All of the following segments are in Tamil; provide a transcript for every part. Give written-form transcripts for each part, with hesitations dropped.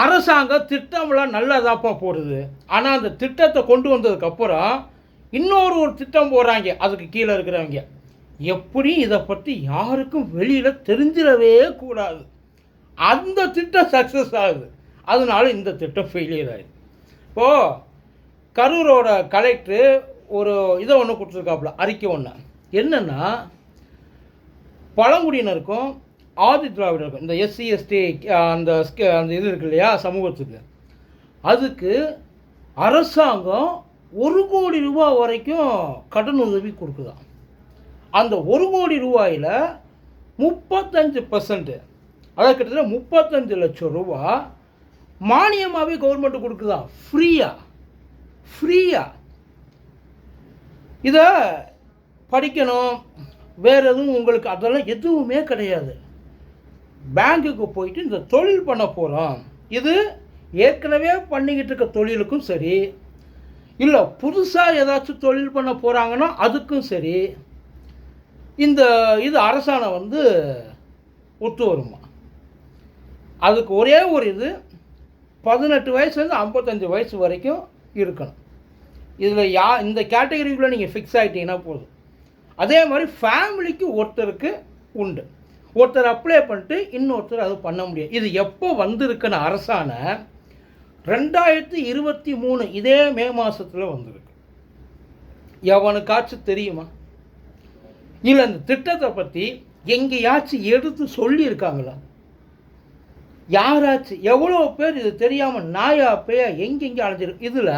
அரசாங்க திட்டம்லாம் நல்லதாப்பா போடுது. ஆனால் அந்த திட்டத்தை கொண்டு வந்ததுக்கப்புறம் ஒரு திட்டம் போடுறாங்க அதுக்கு கீழே இருக்கிறவங்க. எப்படி இதை பற்றி யாருக்கும் வெளியில் தெரிஞ்சிடவே கூடாது. அந்த திட்டம் சக்ஸஸ் ஆகுது, அதனால இந்த திட்டம் ஃபெயிலியர் ஆகுது. இப்போது கரூரோட கலெக்டரு ஒரு இதை ஒன்று கொடுத்துருக்காப்புல, அறிக்கை ஒன்று. என்னென்னா, பழங்குடியினருக்கும் ஆதி திராவிடருக்கும் இந்த எஸ்சி எஸ்டி அந்த இது இருக்கு இல்லையா சமூகத்துக்கு, அதுக்கு அரசாங்கம் 1 கோடி ரூபாய் வரைக்கும் கடன் உதவி கொடுக்குதான். அந்த 1 கோடி ரூபாயில் 35%, அதாவது கிட்டத்தட்ட 35 லட்சம் ரூபா மானியமாகவே கவர்மெண்ட்டு கொடுக்குதான், ஃப்ரீயாக. இதை படிக்கணும், வேறு எதுவும் உங்களுக்கு அதெல்லாம் எதுவுமே கிடையாது. பேங்க்குக்கு போயிட்டு இந்த தொழில் பண்ண போகிறோம், இது ஏற்கனவே பண்ணிக்கிட்டு இருக்க தொழிலுக்கும் சரி, இல்லை புதுசாக ஏதாச்சும் தொழில் பண்ண போகிறாங்கன்னா அதுக்கும் சரி, இந்த இது அரசாங்கம் ஒத்து வருமா? அதுக்கு ஒரே ஒரு இது 18 வயசுலேருந்து 55 வயசு வரைக்கும் இருக்கணும். இதில் இந்த கேட்டகரிக்குள்ளே நீங்கள் ஃபிக்ஸ் ஆகிட்டீங்கன்னா போதும். அதே மாதிரி ஃபேமிலிக்கு ஒருத்தருக்கு உண்டு. ஒருத்தர் அப்ளை பண்ணிட்டு இன்னொருத்தர் அது பண்ண முடியும். இது எப்போ வந்திருக்குன்னு அரசாங்கம் 2023 இதே மே மாதத்தில் வந்திருக்கு. எவனுக்காச்சும் தெரியுமா? இல்லை இந்த திட்டத்தை பற்றி எங்கேயாச்சும் எடுத்து சொல்லியிருக்காங்களா? யாராச்சும் எவ்வளோ பேர் இது தெரியாமல் நாயா பேயா எங்கெங்கே அலைஞ்சிருக்கு. இதில்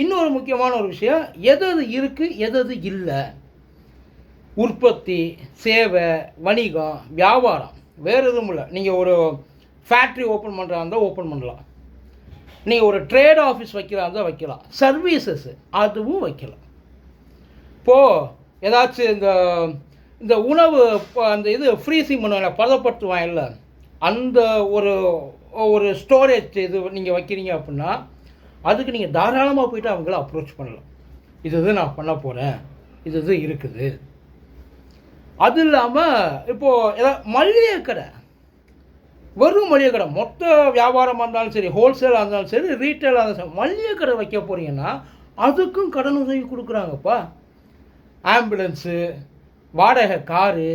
இன்னொரு முக்கியமான ஒரு விஷயம், எது இருக்குது எது இல்லை. உற்பத்தி, சேவை, வணிகம், வியாபாரம், வேறு எதுவும் இல்லை. நீங்கள் ஒரு ஃபேக்ட்ரி ஓப்பன் பண்ணுறா இருந்தால் ஓப்பன் பண்ணலாம், நீங்கள் ஒரு ட்ரேட் ஆஃபீஸ் வைக்கிறா இருந்தால் வைக்கலாம், சர்வீசஸ் அதுவும் வைக்கலாம். இப்போது ஏதாச்சும் இந்த உணவு அந்த இது ஃப்ரீசிங் பண்ணுவாங்க, பதப்படுத்துவாங்கல்ல, அந்த ஒரு ஸ்டோரேஜ் இது நீங்கள் வைக்கிறீங்க அப்படின்னா அதுக்கு நீங்கள் தாராளமாக போய்ட்டு அவங்கள அப்ரோச் பண்ணலாம். இது நான் பண்ண போகிறேன், இது இருக்குது. அது இல்லாமல் இப்போது ஏதாவது மளிகை கடை, வெறும் மளிகை கடை, மொத்த வியாபாரமாக இருந்தாலும் சரி, ஹோல்சேலாக இருந்தாலும் சரி, ரீட்டைலாக இருந்தாலும் சரி, மளிகை கடை வைக்க போகிறீங்கன்னா அதுக்கும் கடன் உதவி கொடுக்குறாங்கப்பா. ஆம்புலன்ஸு, வாடகை காரு,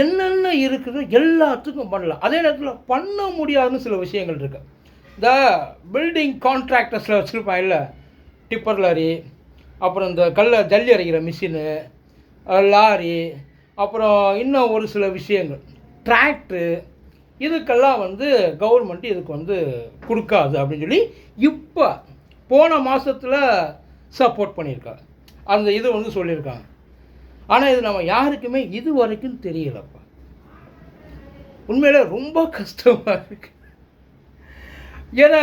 என்னென்ன இருக்குதோ எல்லாத்துக்கும் பண்ணலாம். அதே நேரத்தில் பண்ண முடியாதுன்னு சில விஷயங்கள் இருக்குது. இந்த பில்டிங் கான்ட்ராக்டர்ஸில் வச்சுருப்பான் இல்லை, டிப்பர் லாரி, அப்புறம் இந்த ஜல்லி அரைக்கிற மிஷினு, லாரி, அப்புறம் இன்னும் ஒரு சில விஷயங்கள், டிராக்டரு, இதுக்கெல்லாம் கவர்மெண்ட்டு இதுக்கு கொடுக்காது அப்படின்னு சொல்லி இப்போ போன மாதத்தில் சப்போர்ட் பண்ணியிருக்காங்க. அந்த இது சொல்லியிருக்காங்க. ஆனால் இது நம்ம யாருக்குமே இது வரைக்கும் தெரியலப்பா. உண்மையிலே ரொம்ப கஷ்டமாக இருக்குது. ஏன்னா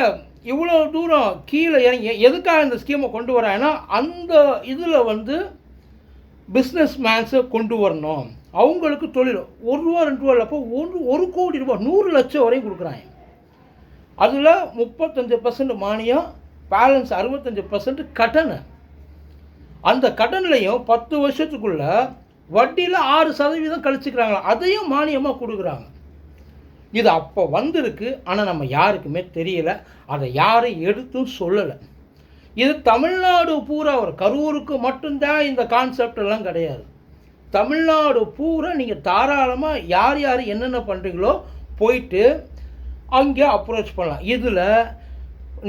இவ்வளோ தூரம் கீழே இறங்கி எதுக்காக இந்த ஸ்கீமை கொண்டு வராங்கன்னா, அந்த இதில் பிஸ்னஸ் மேன்ஸை கொண்டு வரணும், அவங்களுக்கு தொழில் 1 ரூபா 2 ரூபா இல்லப்போ 1 கோடி ரூபா 100 லட்சம் வரையும் கொடுக்குறாங்க. அதில் 35% மானியம், பேலன்ஸ் 65% கடன். அந்த கடன்லையும் 10 வருஷத்துக்குள்ள வட்டியில் 6% கழிச்சுக்கிறாங்களா, அதையும் மானியமாக கொடுக்குறாங்க. இது அப்போ வந்திருக்கு, ஆனால் நம்ம யாருக்குமே தெரியலை, அதை யாரும் எடுத்தும் சொல்லலை. இது தமிழ்நாடு பூரா ஒரு கரூருக்கு மட்டும்தான் இந்த கான்செப்ட் எல்லாம் கிடையாது. தமிழ்நாடு பூரா நீங்கள் தாராளமாக யார் என்னென்ன பண்ணுறீங்களோ போயிட்டு அங்கே அப்ரோச் பண்ணலாம். இதில்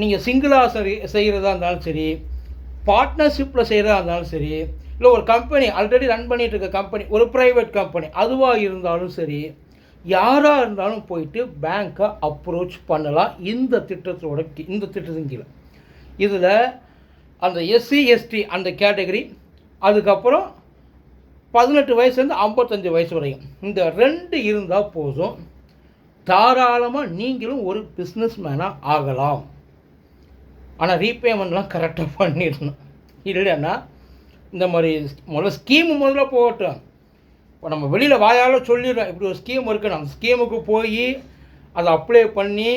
நீங்கள் சிங்கிளாக செய்கிறதா இருந்தாலும் சரி, பார்ட்னர்ஷிப்பில் செய்கிறதா இருந்தாலும் சரி, இல்லை ஒரு கம்பெனி ஆல்ரெடி ரன் பண்ணிகிட்டு இருக்க கம்பெனி, ஒரு ப்ரைவேட் கம்பெனி அதுவாக இருந்தாலும் சரி, யாராக இருந்தாலும் போயிட்டு பேங்க்கை அப்ரோச் பண்ணலாம் இந்த திட்டத்தின் கீழே. இதில் அந்த எஸ்சி எஸ்டி அந்த கேட்டகரி, அதுக்கப்புறம் 18 வயசுலேருந்து 55 வயசு வரைக்கும், இந்த 2 இருந்தால் போதும், தாராளமாக நீங்களும் ஒரு பிஸ்னஸ் மேனாக ஆகலாம். ஆனால் ரீபேமெண்ட்லாம் கரெக்டாக பண்ணிடணும். இல்லைன்னா இந்த மாதிரி முதல்ல போகட்டும். இப்போ நம்ம வெளியில் வாயால் சொல்லிடுறோம் இப்படி ஒரு ஸ்கீம் இருக்குன்னு, அந்த ஸ்கீமுக்கு போய் அதை அப்ளை பண்ணி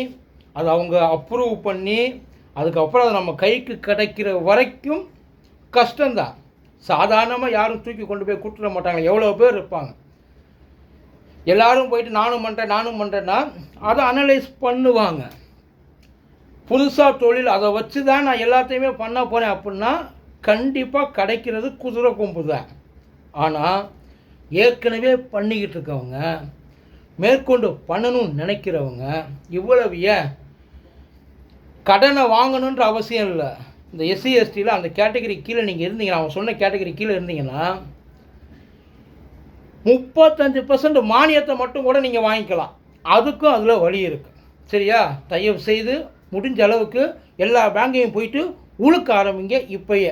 அதை அவங்க அப்ரூவ் பண்ணி அதுக்கப்புறம் அது நம்ம கைக்கு கிடைக்கிற வரைக்கும் கஷ்டம்தான். சாதாரணமாக யாரும் தூக்கி கொண்டு போய் கொடுத்துட மாட்டாங்க. எவ்வளோ பேர் இருப்பாங்க, எல்லோரும் போயிட்டு நானும் பண்ணுறேன்னா அதை அனலைஸ் பண்ணுவாங்க. புதுசாக தொழில் அதை வச்சு தான் நான் எல்லாத்தையுமே பண்ண போகிறேன் அப்படின்னா கண்டிப்பாக கிடைக்கிறது குதிரை கொம்பு தான். ஆனால் ஏற்கனவே பண்ணிக்கிட்டு இருக்கவங்க, மேற்கொண்டு பண்ணணும்னு நினைக்கிறவங்க இவ்வளவு ஏன் கடனை வாங்கணுன்ற அவசியம் இல்லை. இந்த எஸ்சி எஸ்டியில் அந்த கேட்டகரி கீழே நீங்கள் இருந்தீங்கன்னா, அவன் சொன்ன கேட்டகரி கீழே இருந்தீங்கன்னா 35% மானியத்தை மட்டும் கூட நீங்கள் வாங்கிக்கலாம். அதுக்கும் அதில் வழி இருக்குது. சரியா? தயவு செய்து முடிஞ்ச அளவுக்கு எல்லா பேங்கையும் போயிட்டு உழுக்க ஆரம்பிங்க இப்போயே.